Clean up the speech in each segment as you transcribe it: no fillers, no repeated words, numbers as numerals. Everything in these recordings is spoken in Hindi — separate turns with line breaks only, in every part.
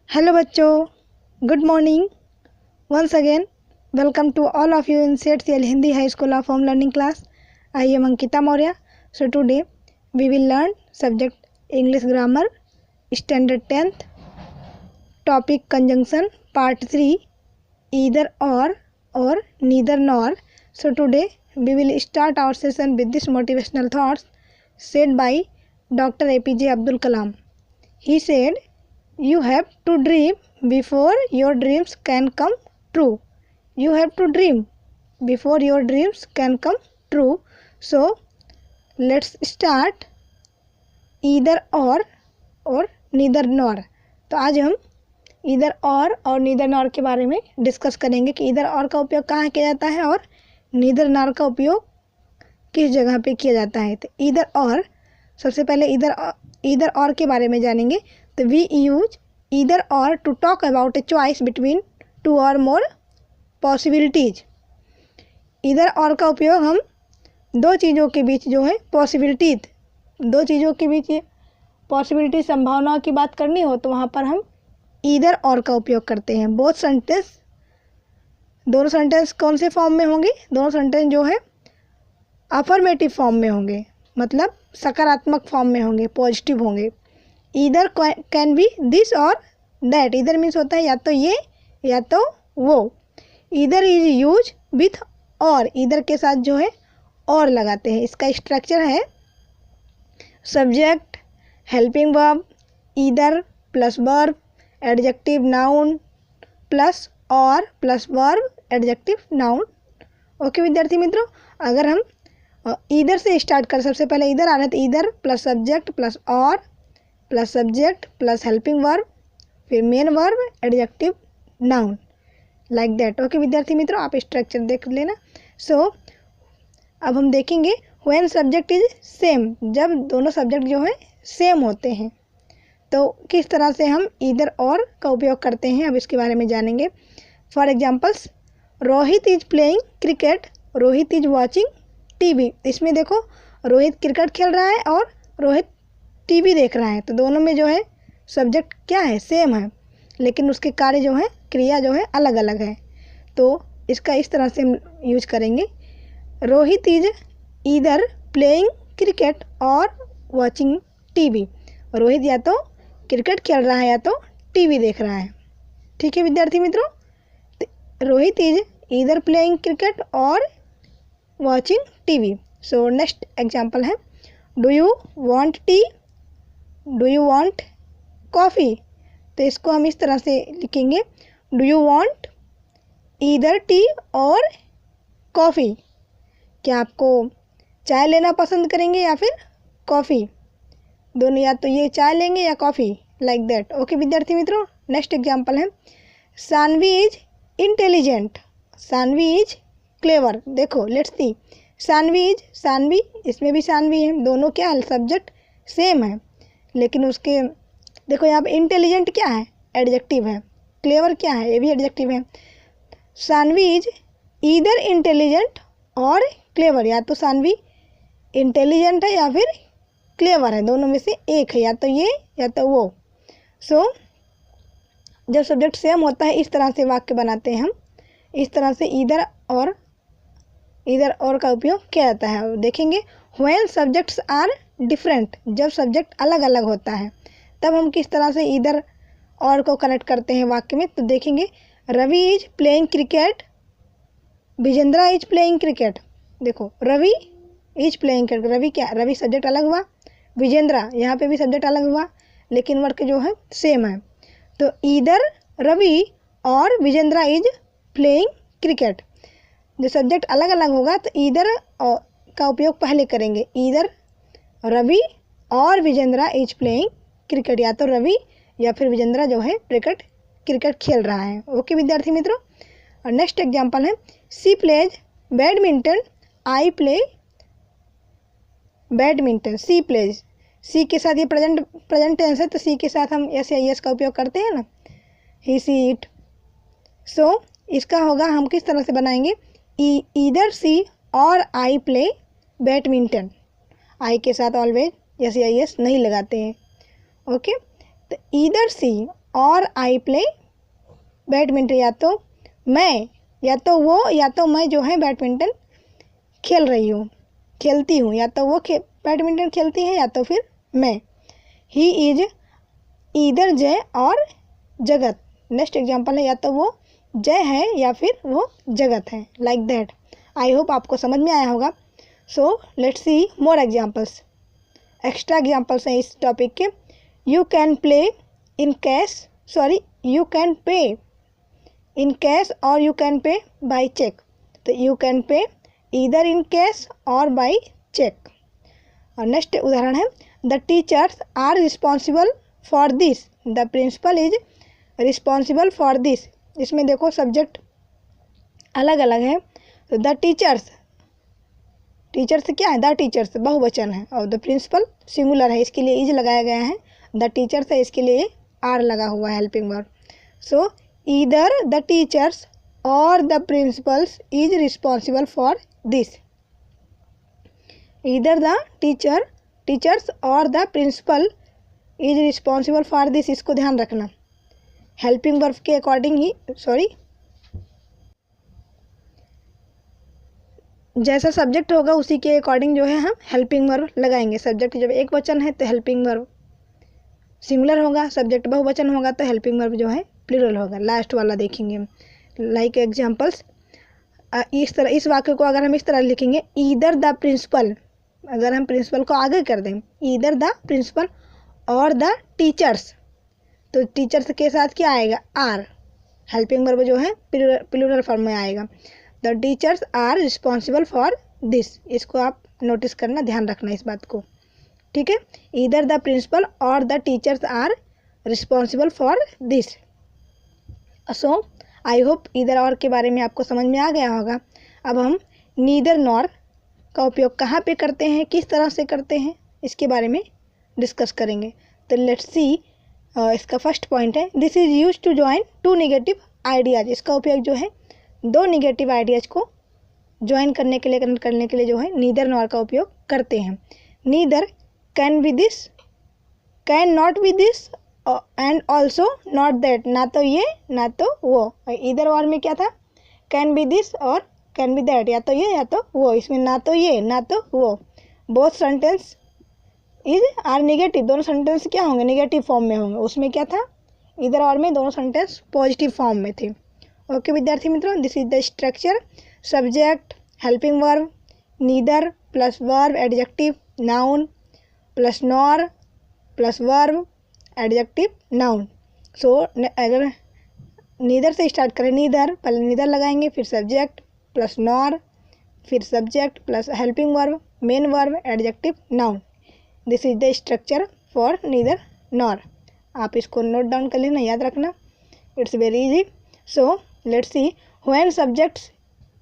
हेलो बच्चों, good morning once again. Welcome to all of you in CEL Hindi high school of home learning class. I am Ankita Maurya. So today we will learn subject English grammar standard 10th topic conjunction part 3 either or neither nor. So today we will start our session with this motivational thoughts said by Dr. APJ Abdul Kalam. He said, "You have to dream before your dreams can come true." You have to dream before your dreams can come true. So, let's start either or neither nor. तो आज हम इधर और नीदर नॉर के बारे में डिस्कस करेंगे कि इधर और का उपयोग कहाँ किया जाता है और नीदर नॉर का उपयोग किस जगह पे किया जाता है। तो इधर और, सबसे पहले इधर और के बारे में जानेंगे। तो we use either or to talk about a choice between two or more possibilities. इधर और का उपयोग हम दो चीज़ों के बीच जो है दो चीज़ों के बीच पॉसिबिलिटी संभावनाओं की बात करनी हो तो वहाँ पर हम इधर और का उपयोग करते हैं। दोनों सेंटेंस कौन से फॉर्म में होंगे? दोनों सेंटेंस जो है अफर्मेटिव फॉर्म में होंगे, मतलब सकारात्मक फॉर्म में होंगे, पॉजिटिव होंगे। ईदर कैन बी दिस और दैट। इधर मीन्स होता है या तो ये या तो वो। ईदर इज यूज विथ और, इधर के साथ जो है और लगाते हैं। इसका स्ट्रक्चर है subject, helping verb, either plus verb, adjective noun plus or plus verb adjective noun. Okay विद्यार्थी मित्रों, अगर हम इधर से स्टार्ट कर, सबसे पहले इधर आ रहा है तो इधर plus subject plus or plus subject plus helping verb, फिर main verb adjective noun, like that. Okay विद्यार्थी मित्रों, आप स्ट्रक्चर देख लेना। सो अब हम देखेंगे व्हेन सब्जेक्ट इज सेम, जब दोनों सब्जेक्ट जो है सेम होते हैं तो किस तरह से हम इधर और का उपयोग करते हैं, अब इसके बारे में जानेंगे। For examples, Rohit is playing cricket, Rohit is watching TV. इसमें देखो रोहित क्रिकेट खेल रहा है और रोहित टीवी देख रहा है, तो दोनों में जो है सब्जेक्ट क्या है, सेम है, लेकिन उसके कार्य जो है, क्रिया जो है अलग अलग है। तो इसका इस तरह से हम यूज करेंगे, Rohit is either playing cricket or watching TV. Rohit या तो क्रिकेट खेल रहा है या तो टीवी देख रहा है। ठीक है विद्यार्थी मित्रों, Rohit is either playing cricket or watching TV. So next example है, do you want tea, do you want coffee. तो इसको हम इस तरह से लिखेंगे, do you want either tea or coffee. क्या आपको चाय लेना पसंद करेंगे या फिर कॉफ़ी? दोनों, या तो ये चाय लेंगे या कॉफ़ी, लाइक दैट। ओके विद्यार्थी मित्रों, नेक्स्ट एग्जाम्पल है, Saanvi is intelligent, Saanvi is clever. देखो लेट्स सी, सानवी, इसमें भी सानवी है, दोनों क्या है, सब्जेक्ट सेम है, लेकिन उसके देखो यहाँ पे इंटेलिजेंट क्या है, एडजेक्टिव है, क्लेवर क्या है, ये भी एडजेक्टिव है। सानवी इज ईदर इंटेलिजेंट और क्लेवर, या तो सानवी इंटेलिजेंट है या फिर क्लेवर है, दोनों में से एक है, या तो ये या तो वो। सो जब सब्जेक्ट सेम होता है इस तरह से वाक्य बनाते हैं हम, इस तरह से इधर और का उपयोग किया जाता है। देखेंगे व्हेन सब्जेक्ट्स आर डिफरेंट, जब सब्जेक्ट अलग अलग होता है तब हम किस तरह से इधर और को कनेक्ट करते हैं वाक्य में। तो देखेंगे, Ravi is playing cricket, Vijendra is playing cricket. देखो Ravi is playing cricket, Ravi क्या, रवि सब्जेक्ट अलग हुआ, विजेंद्रा यहाँ पे भी सब्जेक्ट अलग हुआ, लेकिन वर्क जो है सेम है। तो ईदर रवि और विजेंद्रा इज प्लेइंग क्रिकेट। जो सब्जेक्ट अलग अलग होगा तो ईदर का उपयोग पहले करेंगे, ईदर रवि और विजेंद्रा इज प्लेइंग क्रिकेट, या तो रवि या फिर विजेंद्रा जो है क्रिकेट खेल रहा है। ओके विद्यार्थी मित्रों, और नेक्स्ट एग्जाम्पल है, she plays badminton, I play badminton. She plays, she के साथ ये प्रेजेंट टेंस है तो सी के साथ हम एस या एस का उपयोग करते हैं ना, ही सी इट। सो इसका होगा, हम किस तरह से बनाएंगे, ईदर सी और आई प्ले बैडमिंटन। आई के साथ ऑलवेज एस या एस नहीं लगाते हैं। ओके, तो ईदर सी और आई प्ले बैडमिंटन, या तो मैं, या तो वो, या तो मैं जो है बैडमिंटन खेल रही हूँ, खेलती हूँ, या तो वो बैडमिंटन खेलती है या तो फिर मैं। ही इज ईदर जय और जगत। नेक्स्ट एग्जाम्पल है या तो वो जय है या फिर वो जगत है, लाइक दैट। आई होप आपको समझ में आया होगा। So let's see more examples. Extra examples हैं इस टॉपिक के। You can play in cash, sorry you can pay in cash और you can pay by cheque. तो you can pay either in cash or by cheque. और नेक्स्ट उदाहरण है the teachers are responsible for this, the principal is responsible for this. इसमें देखो सब्जेक्ट अलग अलग है। तो द टीचर्स, टीचर्स क्या है, द टीचर्स बहुवचन है और द प्रिंसिपल सिंगुलर है, इसके लिए इज लगाया गया है। द टीचर्स है, इसके लिए आर लगा हुआ है helping verb. So either the teachers or the principals is responsible for this. Either the teachers or the principal is responsible for this, इसको ध्यान रखना। हेल्पिंग वर्ब के अकॉर्डिंग ही, सॉरी जैसा सब्जेक्ट होगा उसी के अकॉर्डिंग जो है हम हेल्पिंग वर्ब लगाएंगे। सब्जेक्ट जब एक वचन है तो हेल्पिंग वर्ब सिंगुलर होगा, सब्जेक्ट बहुवचन होगा तो हेल्पिंग वर्ब जो है प्लूरल होगा। लास्ट वाला देखेंगे। लाइक एग्जांपल्स, इस तरह इस वाक्य को अगर हम इस तरह लिखेंगे ईदर द प्रिंसिपल, अगर हम प्रिंसिपल को आगे कर दें either the principal or the teachers, तो टीचर्स के साथ क्या आएगा, आर। हेल्पिंग वर्ब जो है प्लूरल फॉर्म में आएगा। The teachers are responsible for this, इसको आप नोटिस करना, ध्यान रखना इस बात को, ठीक है। Either the principal or the teachers are responsible for this. So I hope either or के बारे में आपको समझ में आ गया होगा। अब हम नीदर नॉर का उपयोग कहाँ पे करते हैं, किस तरह से करते हैं, इसके बारे में डिस्कस करेंगे। तो लेट्स सी, इसका फर्स्ट पॉइंट है this is use to join two negative ideas. इसका उपयोग जो है दो नेगेटिव आइडियाज को ज्वाइन करने के लिए, कनेक्ट करने के लिए जो है नीदर नॉर का उपयोग करते हैं। Neither can be this, can not be this and also not that, ना तो ये ना तो वो। ईदर और में क्या था, कैन बी दिस और कैन बी दैट, या तो ये या तो वो। इसमें ना तो ये ना तो वो। Both sentence is are negative, दोनों सेंटेंस क्या होंगे, नेगेटिव फॉर्म में होंगे। उसमें क्या था, ईदर और में दोनों सेंटेंस पॉजिटिव फॉर्म में थे। ओके विद्यार्थी मित्रों, this is the structure. Subject, helping verb, neither plus verb adjective noun plus nor plus verb adjective noun. So अगर नीदर से स्टार्ट करें, नीदर पहले नीदर लगाएंगे, फिर सब्जेक्ट प्लस नॉर, फिर subject plus helping verb, main verb adjective noun. This is the structure for neither nor. आप इसको नोट डाउन कर लेना, याद रखना, it's very easy. So let's see when subject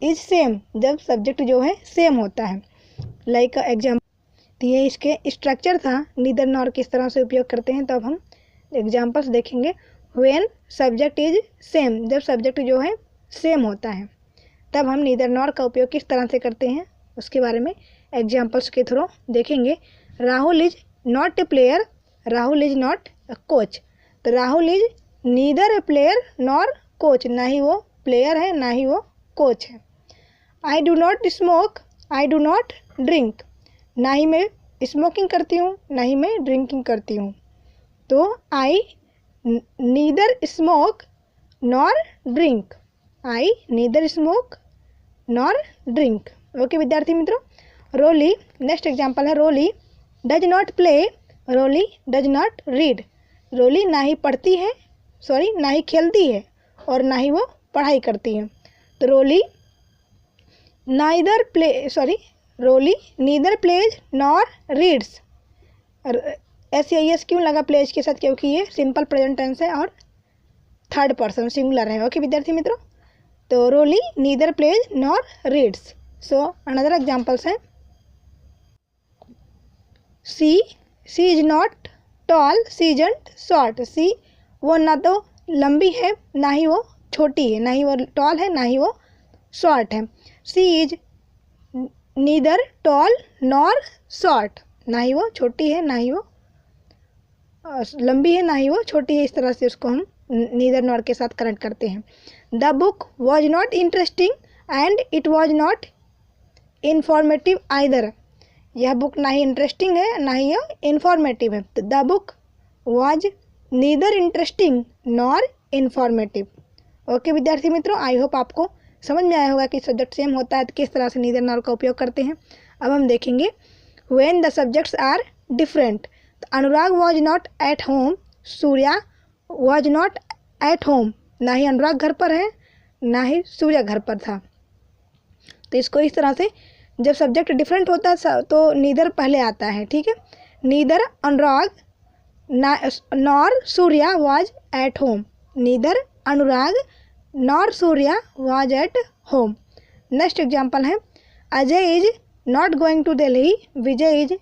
is same, जब सब्जेक्ट जो है सेम होता है। लाइक एग्जाम्पल, तो ये इसके स्ट्रक्चर था नीदर नॉर किस तरह से उपयोग करते हैं। तो अब हम एग्जाम्पल्स देखेंगे। व्हेन सब्जेक्ट इज सेम, जब सब्जेक्ट जो है सेम होता है तब हम नीदर नॉर का उपयोग किस तरह से करते हैं उसके बारे में एग्जाम्पल्स के थ्रू देखेंगे। Rahul is not a player, Rahul is not a coach. तो Rahul is neither a player nor coach, ना ही वो प्लेयर है ना ही वो कोच है। I do not smoke, I do not drink, ना ही मैं स्मोकिंग करती हूँ ना ही मैं ड्रिंकिंग करती हूँ। तो I neither smoke nor drink, I neither smoke nor drink. Okay विद्यार्थी मित्रों, रोली, नेक्स्ट एग्जाम्पल है Roli does not play, Roli does not read. Roli ना ही पढ़ती है, सॉरी ना ही खेलती है और ना ही वो पढ़ाई करती है। तो Roli neither play, sorry Roli neither plays nor reads. SAES क्यों लगा प्लेज के साथ, क्योंकि ये सिंपल प्रेजेंट टेंस है और थर्ड पर्सन सिंगुलर है। ओके विद्यार्थी मित्रों, तो Roli neither plays nor reads. So another examples हैं she is not tall, she isn't short. She वो ना तो लंबी है ना ही वो छोटी है, ना ही वो टॉल है ना ही वो शॉर्ट है। She is neither tall nor short, ना ही वो छोटी है ना ही वो लंबी है ना ही वो छोटी है, इस तरह से उसको हम नीदर नॉर के साथ कनेक्ट करते हैं। The book was not interesting and it was not informative either. यह बुक ना ही इंटरेस्टिंग है ना ही यह इंफॉर्मेटिव है। तो the book was neither interesting nor informative. Okay विद्यार्थी मित्रों, आई होप आपको समझ में आया होगा कि सब्जेक्ट सेम होता है तो किस तरह से नीदर नॉर का उपयोग करते हैं। अब हम देखेंगे when the subjects are different. तो Anurag was not at home, Surya was not at home. ना ही अनुराग घर पर है ना ही सूर्या घर पर था। तो इसको इस तरह से जब सब्जेक्ट डिफरेंट होता है तो नीदर पहले आता है, ठीक है। Neither Anurag nor Surya was at home. Neither Anurag nor Surya was at home. Next example है Ajay is not going to Delhi, Vijay is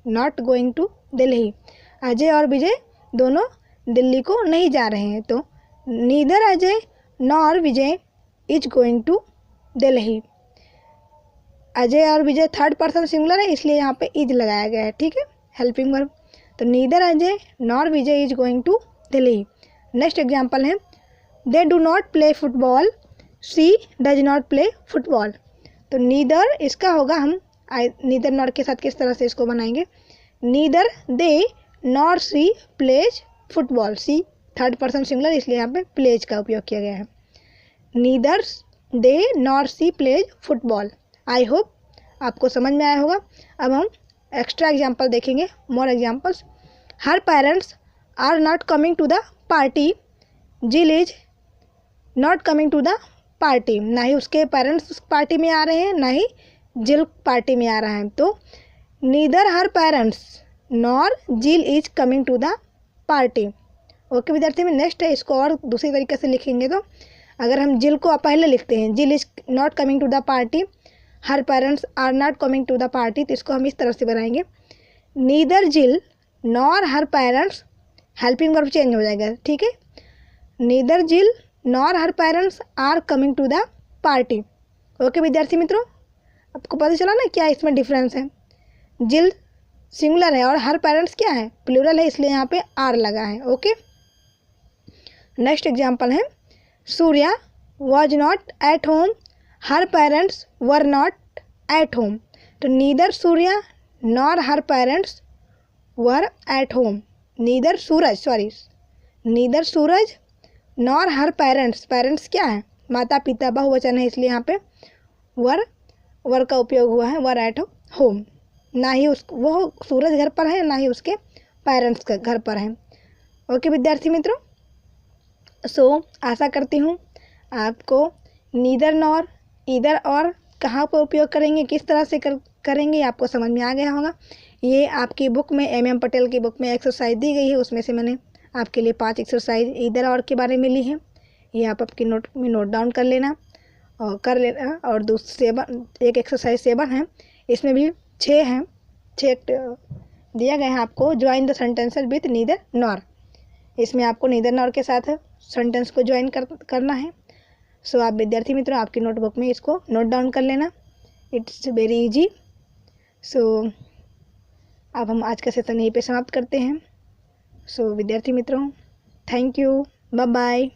not going to Delhi. Ajay और विजय दोनों दिल्ली को नहीं जा रहे हैं। तो neither Ajay nor Vijay is going to Delhi. Ajay और विजय थर्ड पर्सन सिंगुलर है इसलिए यहाँ पे इज लगाया गया है, ठीक है, हेल्पिंग वर्ब। तो neither Ajay nor Vijay is going to Delhi. Next example है they do not play football, she does not play football. तो नीदर इसका होगा, हम नीदर नॉर के साथ किस तरह से इसको बनाएंगे। Neither they nor she plays football. She third person singular इसलिए यहाँ पे प्लेज का उपयोग किया गया है। Neither they nor she plays football. I hope आपको समझ में आया होगा। अब हम एक्स्ट्रा एग्जाम्पल देखेंगे, more examples. Her parents are not coming to the party, Jill is not coming to the party. ना ही उसके पेरेंट्स पार्टी में आ रहे हैं ना ही जिल पार्टी में आ रहा है। तो neither her parents nor Jill is coming to the party. Okay विद्यार्थी में नेक्स्ट है, इसको और दूसरी तरीके से लिखेंगे। तो अगर हम जिल को पहले लिखते हैं, Jill is not coming to the party, her parents are not coming to the party, तो इसको हम इस तरह से बनाएंगे neither Jill nor her parents, helping verb change हो जाएगा, ठीक है। Neither Jill nor her parents are coming to the party. Okay विद्यार्थी मित्रों, आपको पता चला ना क्या इसमें डिफरेंस है। जिल सिंगुलर है और हर पेरेंट्स क्या है, प्लूरल है, इसलिए यहाँ पे आर लगा है। ओके नेक्स्ट एग्जाम्पल है Surya was not at home, her parents were not at home. तो neither Surya nor her parents were at home. Neither Suraj nor her parents, parents क्या है, माता पिता, बहुवचन है इसलिए यहाँ पे वर का उपयोग हुआ है, वर एट होम। ना ही वो सूरज घर पर है ना ही उसके पेरेंट्स घर पर है। ओके विद्यार्थी मित्रों, सो आशा करती हूँ आपको नीदर नॉर, ईदर और कहाँ पर उपयोग करेंगे, किस तरह से करेंगे आपको समझ में आ गया होगा। ये आपकी बुक में MM पटेल की बुक में एक्सरसाइज दी गई है, उसमें से मैंने आपके लिए 5 एक्सरसाइज ईदर और के बारे में ली है। ये आप आपकी नोट में नोट डाउन कर लेना और दूसरे एक एक्सरसाइज 7 है, इसमें भी 6 हैं, 6 दिया गया है आपको। Join the sentences with neither nor, इसमें आपको नीदर नॉर के साथ सेंटेंस को ज्वाइन करना है। सो आप विद्यार्थी मित्रों आपकी नोटबुक में इसको नोट डाउन कर लेना, इट्स वेरी इजी। सो अब हम आज का सेशन यहीं पे समाप्त करते हैं। सो विद्यार्थी मित्रों थैंक यू, बाय बाय।